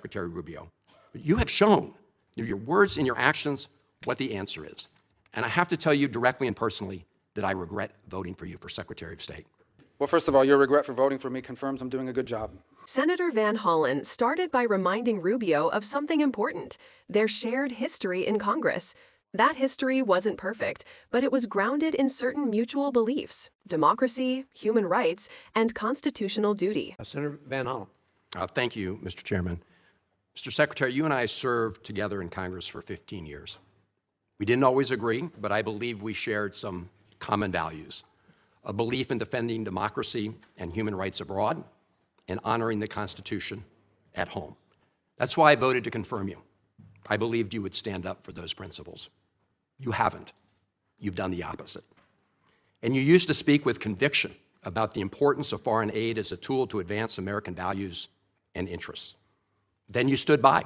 Secretary Rubio. But you have shown, through your words and your actions, what the answer is. And I have to tell you directly and personally that I regret voting for you for Secretary of State. Well, first of all, your regret for voting for me confirms I'm doing a good job. Senator Van Hollen started by reminding Rubio of something important: their shared history in Congress. That history wasn't perfect, but it was grounded in certain mutual beliefs: democracy, human rights, and constitutional duty. Senator Van Hollen. Thank you, Mr. Chairman. Mr. Secretary, you and I served together in Congress for 15 years. We didn't always agree, but I believe we shared some common values: a belief in defending democracy and human rights abroad, and honoring the Constitution at home. That's why I voted to confirm you. I believed you would stand up for those principles. You haven't. You've done the opposite. And you used to speak with conviction about the importance of foreign aid as a tool to advance American values and interests. Then you stood by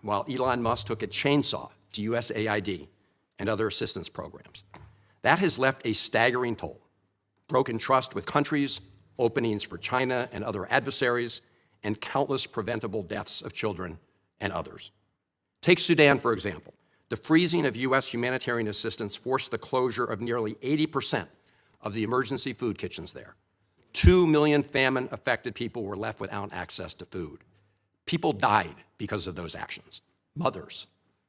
while Elon Musk took a chainsaw to USAID and other assistance programs. That has left a staggering toll: broken trust with countries, openings for China and other adversaries, and countless preventable deaths of children and others. Take Sudan, for example. The freezing of U.S. humanitarian assistance forced the closure of nearly 80% of the emergency food kitchens there. 2 million famine-affected people were left without access to food. People died because of those actions: mothers,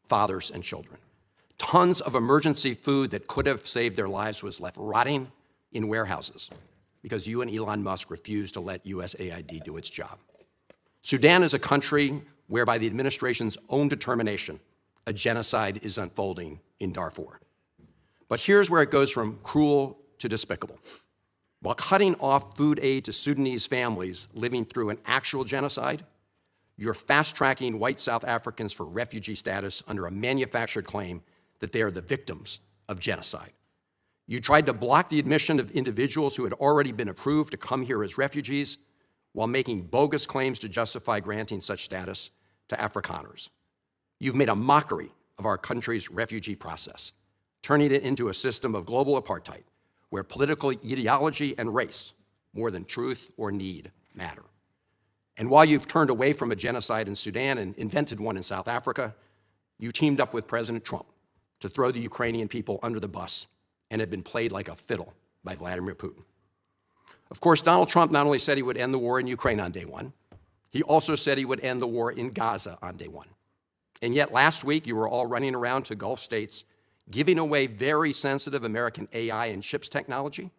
fathers, and children. Tons of emergency food that could have saved their lives was left rotting in warehouses because you and Elon Musk refused to let USAID do its job. Sudan is a country where, by the administration's own determination, a genocide is unfolding in Darfur. But here's where it goes from cruel to despicable. While cutting off food aid to Sudanese families living through an actual genocide, you're fast-tracking white South Africans for refugee status under a manufactured claim that they are the victims of genocide. You tried to block the admission of individuals who had already been approved to come here as refugees while making bogus claims to justify granting such status to Afrikaners. You've made a mockery of our country's refugee process, turning it into a system of global apartheid where political ideology and race, more than truth or need, matter. And while you've turned away from a genocide in Sudan and invented one in South Africa, you teamed up with President Trump to throw the Ukrainian people under the bus and have been played like a fiddle by Vladimir Putin. Of course, Donald Trump not only said he would end the war in Ukraine on day one, he also said he would end the war in Gaza on day one. And yet last week, you were all running around to Gulf states, giving away very sensitive American AI and chips technology,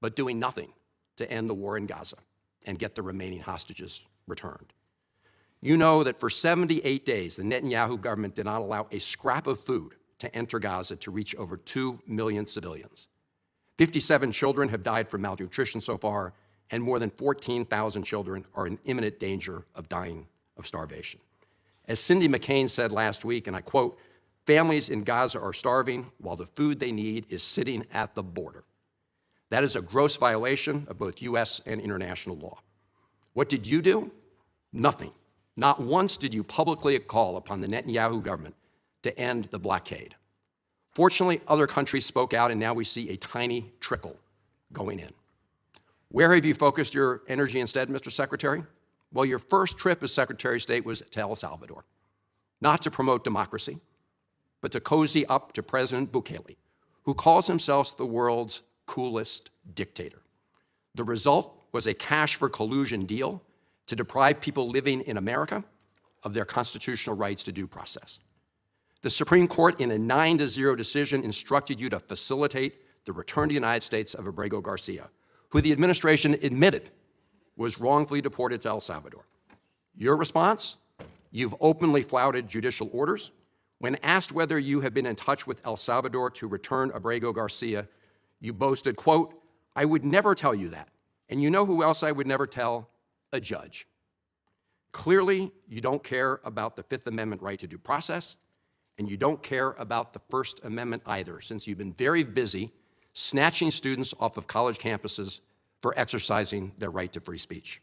but doing nothing to end the war in Gaza and get the remaining hostages returned. You know that for 78 days, the Netanyahu government did not allow a scrap of food to enter Gaza to reach over 2 million civilians. 57 children have died from malnutrition so far, and more than 14,000 children are in imminent danger of dying of starvation. As Cindy McCain said last week, and I quote, "Families in Gaza are starving while the food they need is sitting at the border." That is a gross violation of both U.S. and international law. What did you do? Nothing. Not once did you publicly call upon the Netanyahu government to end the blockade. Fortunately, other countries spoke out, and now we see a tiny trickle going in. Where have you focused your energy instead, Mr. Secretary? Well, your first trip as Secretary of State was to El Salvador, not to promote democracy, but to cozy up to President Bukele, who calls himself the world's coolest dictator. The result was a cash for collusion deal to deprive people living in America of their constitutional rights to due process. The Supreme Court, in a 9-0 decision, instructed you to facilitate the return to the United States of Abrego Garcia, who the administration admitted was wrongfully deported to El Salvador. Your response? You've openly flouted judicial orders. When asked whether you have been in touch with El Salvador to return Abrego Garcia, you boasted, quote, "I would never tell you that. And you know who else I would never tell? A judge." Clearly, you don't care about the Fifth Amendment right to due process, and you don't care about the First Amendment either, since you've been very busy snatching students off of college campuses for exercising their right to free speech.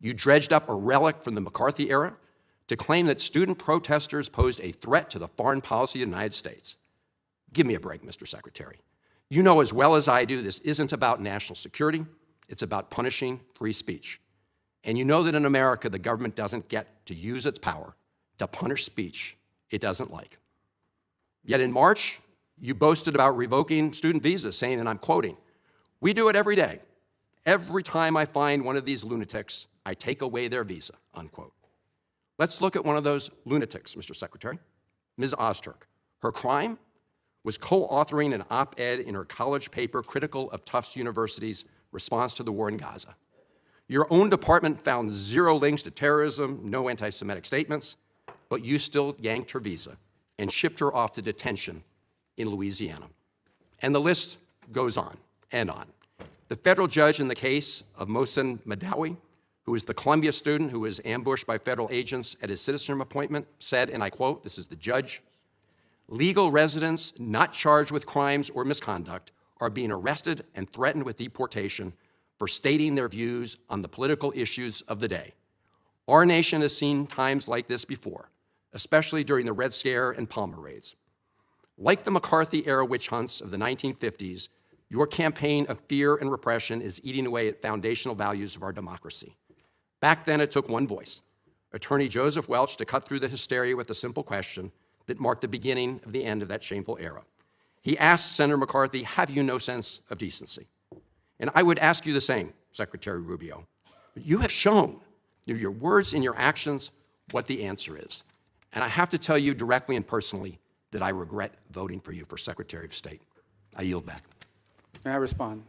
You dredged up a relic from the McCarthy era to claim that student protesters posed a threat to the foreign policy of the United States. Give me a break, Mr. Secretary. You know as well as I do this isn't about national security, it's about punishing free speech. And you know that in America, the government doesn't get to use its power to punish speech it doesn't like. Yet in March, you boasted about revoking student visas, saying, and I'm quoting, "We do it every day. Every time I find one of these lunatics, I take away their visa," unquote. Let's look at one of those lunatics, Mr. Secretary, Ms. Ozturk. Her crime was co-authoring an op-ed in her college paper critical of Tufts University's response to the war in Gaza. Your own department found zero links to terrorism, no anti-Semitic statements, but you still yanked her visa and shipped her off to detention in Louisiana. And the list goes on and on. The federal judge in the case of Mohsen Madawi, who is the Columbia student who was ambushed by federal agents at his citizenship appointment, said, and I quote, this is the judge, "Legal residents not charged with crimes or misconduct are being arrested and threatened with deportation for stating their views on the political issues of the day. Our nation has seen times like this before, especially during the Red Scare and Palmer raids. Like the McCarthy-era witch hunts of the 1950s, your campaign of fear and repression is eating away at foundational values of our democracy. Back then, it took one voice, Attorney Joseph Welch, to cut through the hysteria with a simple question that marked the beginning of the end of that shameful era. He asked Senator McCarthy, have you no sense of decency? And I would ask you the same, Secretary Rubio. You have shown through your words and your actions what the answer is. And I have to tell you directly and personally that I regret voting for you for Secretary of State. I yield back. May I respond?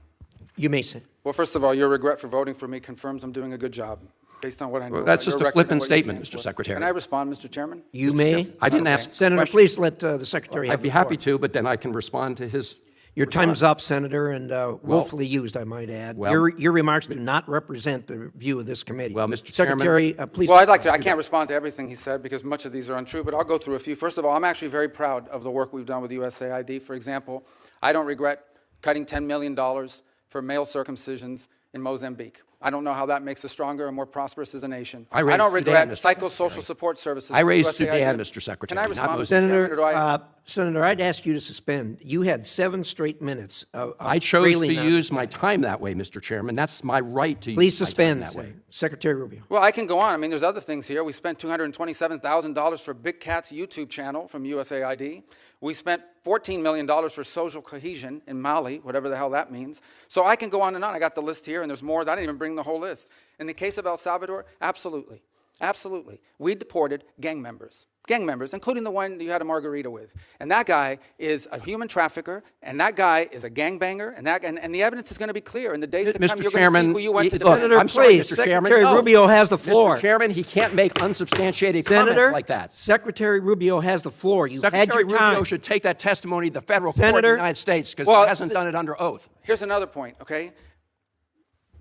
You may say. Well, first of all, your regret for voting for me confirms I'm doing a good job, based on what I know. Well, that's about just your a record and flippant what you statement, stand Mr. for. Secretary. Can I respond, Mr. Chairman? You may. I didn't ask Senator, question. please let the Secretary have I'd be the floor. happy to, but then I can respond to his Your response. time's up, Senator, and willfully used, I might add. well- your remarks do not represent the view of this committee. Well, Mr. Chairman- Secretary, please. Well, I'd like to. I can't respond to everything he said because much of these are untrue, but I'll go through a few. First of all, I'm actually very proud of the work we've done with USAID. For example, I don't regret cutting $10 million for male circumcisions in Mozambique. I don't know how that makes us stronger and more prosperous as a nation. I raised don't regret Sudan, Mr. psychosocial support services. I for raised USAID. Sudan, Mr. Secretary, Can I not respond, Mr. Mozambique. Chairman, Senator, or do I? Senator, I'd ask you to suspend. You had 7 straight minutes of I chose railing to on- use my time that way, Mr. Chairman. That's my right to Please use my suspend, time that way. Secretary Rubio. Well, I can go on. I mean, there's other things here. We spent $227,000 for Big Cat's YouTube channel from USAID. We spent $14 million for social cohesion in Mali, whatever the hell that means. So I can go on and on. I got the list here, and there's more. I didn't even bring the whole list. In the case of El Salvador, absolutely. Absolutely. We deported gang members, including the one you had a margarita with. And that guy is a human trafficker, and that guy is a gangbanger, and the evidence is going to be clear. In the days to come, Mr. you're going to Chairman, see who you went to look, defend. Senator, I'm sorry, please, Mr. Chairman. Secretary No. Rubio has the floor. Mr. Chairman, he can't make unsubstantiated Senator, comments like that. Secretary Rubio has the floor. You've had Secretary your time. Rubio should take that testimony to the federal court in Senator- the United States because Well, he hasn't done it under oath. Here's another point, okay?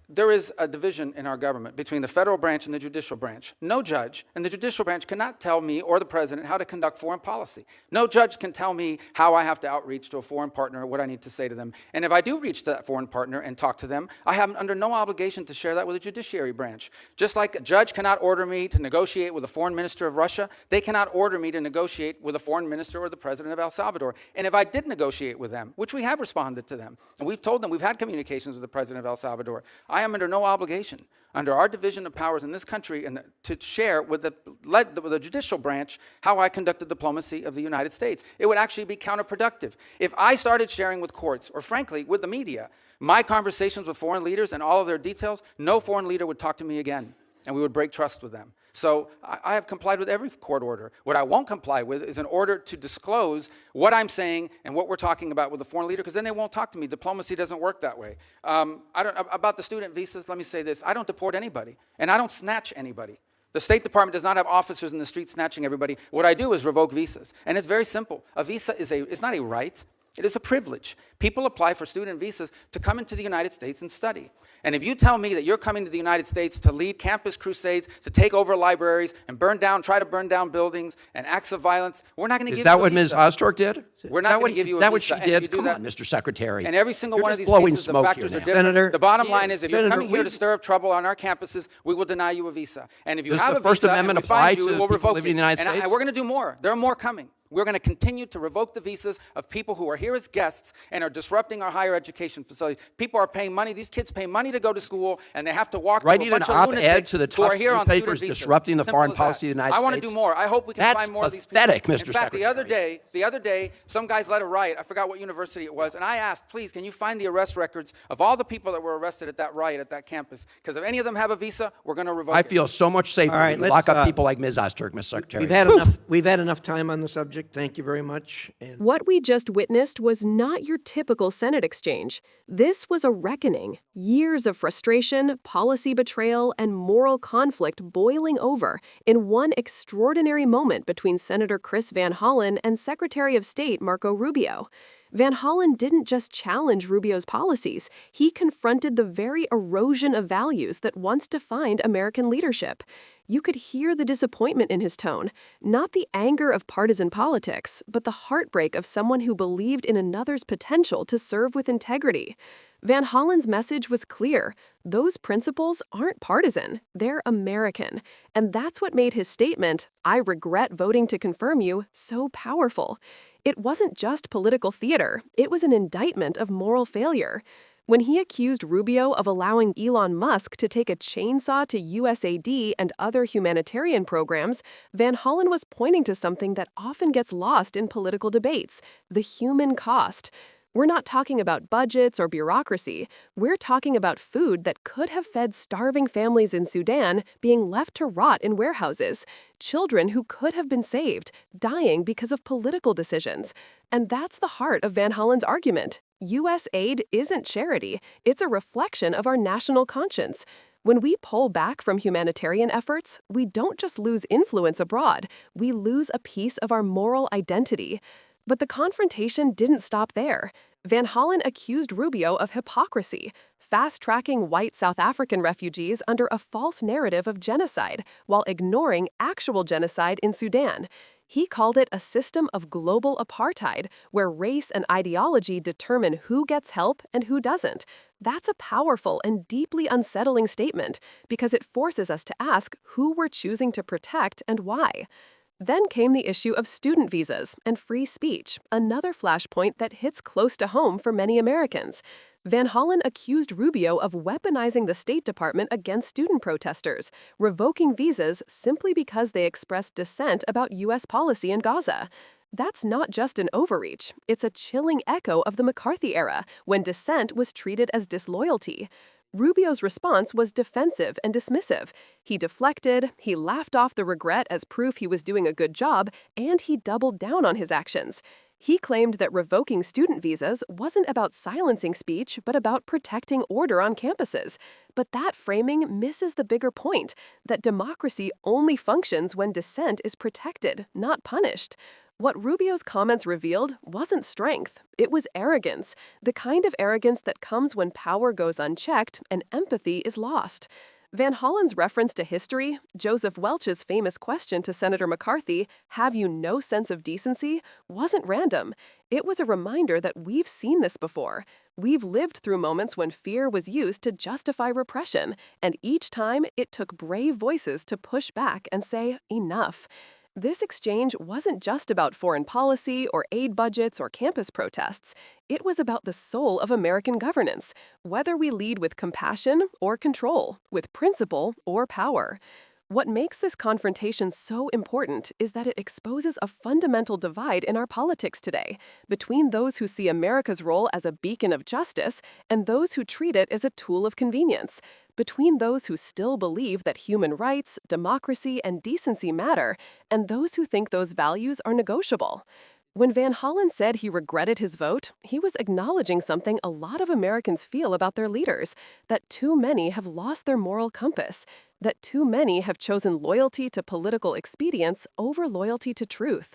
There is a division in our government between the federal branch and the judicial branch. No judge in the judicial branch cannot tell me or the president how to conduct foreign policy. No judge can tell me how I have to outreach to a foreign partner or what I need to say to them. And if I do reach to that foreign partner and talk to them, I am under no obligation to share that with the judiciary branch. Just like a judge cannot order me to negotiate with a foreign minister of Russia, they cannot order me to negotiate with a foreign minister or the president of El Salvador. And if I did negotiate with them, which we have responded to them, and we've told them we've had communications with the president of El Salvador, I am under no obligation under our division of powers in this country and to share with the judicial branch how I conduct the diplomacy of the United States. It would actually be counterproductive. If I started sharing with courts, or frankly, with the media, my conversations with foreign leaders and all of their details, no foreign leader would talk to me again, and we would break trust with them. So I have complied with every court order. What I won't comply with is an order to disclose what I'm saying and what we're talking about with the foreign leader, because then they won't talk to me. Diplomacy doesn't work that way. About the student visas, let me say this. I don't deport anybody, and I don't snatch anybody. The State Department does not have officers in the street snatching everybody. What I do is revoke visas, and it's very simple. A visa is not a right. It is a privilege. People apply for student visas to come into the United States and study. And if you tell me that you're coming to the United States to lead campus crusades, to take over libraries and try to burn down buildings and acts of violence, we're not going to give you a visa. Is that what Ms. Ozturk did? We're not going to give you a visa. Is that what she And if you did? do Come that- on, Mr. Secretary. And every single You're one of just these blowing cases, the smoke factors here are now. different. Senator- The bottom line is if you're Senator, coming here we- to stir up trouble on our campuses, we will deny you a visa. And if you Does have the a First visa Amendment and we find apply you, to we will people revoke living in it. the United And States? we're going to do more. There are more coming. We're going to continue to revoke the visas of people who are here as guests and are disrupting our higher education facilities. People are paying money. These kids pay money to go to school, and they have to walk through a Writing bunch an of op-ed lunatics to the who are tough here on student newspapers visas. disrupting the Simple foreign as policy of the United I want to States. do more. I hope we can That's find more of these people. pathetic, Mr. In fact, the Secretary. other day, some guys led a riot. I forgot what university it was, and I asked, please, can you find the arrest records of all the people that were arrested at that riot at that campus? Because if any of them have a visa, we're going to revoke I it. feel so much safer All right, when you let's, lock up people like Ms. Osterk, Mr. Secretary. We've had enough time on the subject. Thank you very much. And What we just witnessed was not your typical Senate exchange. This was a reckoning. Years of frustration, policy betrayal, and moral conflict boiling over in one extraordinary moment between Senator Chris Van Hollen and Secretary of State Marco Rubio. Van Hollen didn't just challenge Rubio's policies, he confronted the very erosion of values that once defined American leadership. You could hear the disappointment in his tone, not the anger of partisan politics, but the heartbreak of someone who believed in another's potential to serve with integrity. Van Hollen's message was clear. Those principles aren't partisan, they're American. And that's what made his statement, "I regret voting to confirm you," so powerful. It wasn't just political theater, it was an indictment of moral failure. When he accused Rubio of allowing Elon Musk to take a chainsaw to USAID and other humanitarian programs, Van Hollen was pointing to something that often gets lost in political debates: the human cost. We're not talking about budgets or bureaucracy. We're talking about food that could have fed starving families in Sudan being left to rot in warehouses. Children who could have been saved, dying because of political decisions. And that's the heart of Van Hollen's argument. U.S. aid isn't charity. It's a reflection of our national conscience. When we pull back from humanitarian efforts, we don't just lose influence abroad. We lose a piece of our moral identity. But the confrontation didn't stop there. Van Hollen accused Rubio of hypocrisy, fast-tracking white South African refugees under a false narrative of genocide, while ignoring actual genocide in Sudan. He called it a system of global apartheid, where race and ideology determine who gets help and who doesn't. That's a powerful and deeply unsettling statement, because it forces us to ask who we're choosing to protect and why. Then came the issue of student visas and free speech, another flashpoint that hits close to home for many Americans. Van Hollen accused Rubio of weaponizing the State Department against student protesters, revoking visas simply because they expressed dissent about U.S. policy in Gaza. That's not just an overreach, it's a chilling echo of the McCarthy era, when dissent was treated as disloyalty. Rubio's response was defensive and dismissive. He deflected, he laughed off the regret as proof he was doing a good job, and he doubled down on his actions. He claimed that revoking student visas wasn't about silencing speech, but about protecting order on campuses. But that framing misses the bigger point, that democracy only functions when dissent is protected, not punished. What Rubio's comments revealed wasn't strength, it was arrogance, the kind of arrogance that comes when power goes unchecked and empathy is lost. Van Hollen's reference to history, Joseph Welch's famous question to Senator McCarthy, "Have you no sense of decency?" wasn't random. It was a reminder that we've seen this before. We've lived through moments when fear was used to justify repression, and each time it took brave voices to push back and say, enough. This exchange wasn't just about foreign policy or aid budgets or campus protests. It was about the soul of American governance, whether we lead with compassion or control, with principle or power. What makes this confrontation so important is that it exposes a fundamental divide in our politics today, between those who see America's role as a beacon of justice and those who treat it as a tool of convenience, between those who still believe that human rights, democracy, and decency matter, and those who think those values are negotiable. When Van Hollen said he regretted his vote, he was acknowledging something a lot of Americans feel about their leaders, that too many have lost their moral compass, that too many have chosen loyalty to political expedience over loyalty to truth.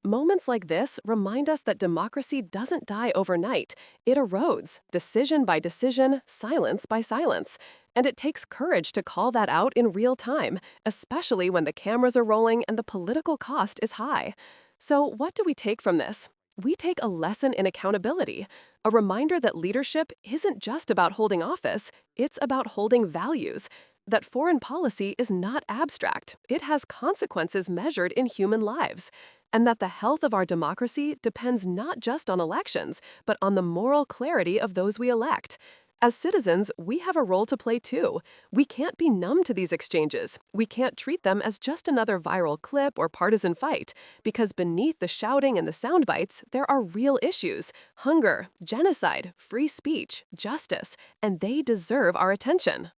Moments like this remind us that democracy doesn't die overnight. It erodes, decision by decision, silence by silence. And it takes courage to call that out in real time, especially when the cameras are rolling and the political cost is high. So what do we take from this? We take a lesson in accountability, a reminder that leadership isn't just about holding office, it's about holding values. that foreign policy is not abstract. It has consequences measured in human lives. And that the health of our democracy depends not just on elections, but on the moral clarity of those we elect. As citizens, we have a role to play too. We can't be numb to these exchanges. We can't treat them as just another viral clip or partisan fight, because beneath the shouting and the sound bites, there are real issues: hunger, genocide, free speech, justice, and they deserve our attention.